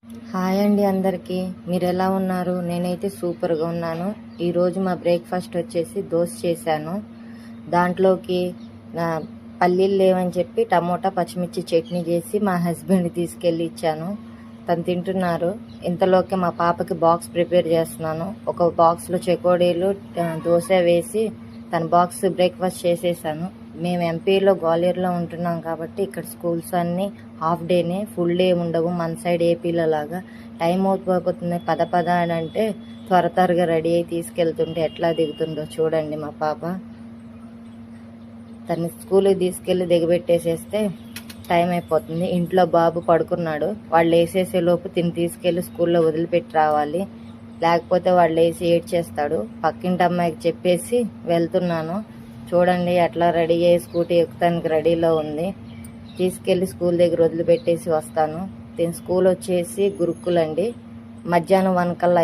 Hi అండి అందరికీ. మీరు ఎలా ఉన్నారు? నేనైతే సూపర్గా ఉన్నాను. ఈరోజు మా బ్రేక్ఫాస్ట్ వచ్చేసి దోశ చేశాను. దాంట్లోకి పల్లీలు లేవని చెప్పి టమోటా పచ్చిమిర్చి చట్నీ చేసి మా హస్బెండ్కి తీసుకెళ్ళి ఇచ్చాను. తను తింటున్నారు. ఇంతలోకి మా పాపకి బాక్స్ ప్రిపేర్ చేస్తున్నాను. ఒక బాక్స్లో చెకోడీలు దోశ వేసి తన బాక్స్ బ్రేక్ఫాస్ట్ చేసేసాను. మేము ఎంపీలో గ్వాలియర్లో ఉంటున్నాం కాబట్టి ఇక్కడ స్కూల్స్ అన్నీ హాఫ్ డేనే, ఫుల్ డే ఉండవు. మన సైడ్ ఏపీలో లాగా టైం అయిపోతుంది పద అని అంటే త్వరగా రెడీ అయి తీసుకెళ్తుంటే ఎట్లా దిగుతుందో చూడండి. మా పాప తను స్కూల్కి తీసుకెళ్ళి దిగబెట్టేసేస్తే టైం అయిపోతుంది. ఇంట్లో బాబు పడుకున్నాడు. వాళ్ళు వేసేసే లోపు తిని తీసుకెళ్ళి స్కూల్లో వదిలిపెట్టి రావాలి. లేకపోతే వాళ్ళు వేసి ఏడ్చేస్తాడు. పక్కింటి అమ్మాయికి చెప్పేసి వెళ్తున్నాను. చూడండి ఎట్లా రెడీ అయ్యి స్కూటీ ఎక్కుతానికి రెడీలో ఉంది. తీసుకెళ్ళి స్కూల్ దగ్గర వదిలిపెట్టేసి వస్తాను. దీని స్కూల్ వచ్చేసి గురుకులండి. మధ్యాహ్నం 1 కల్లా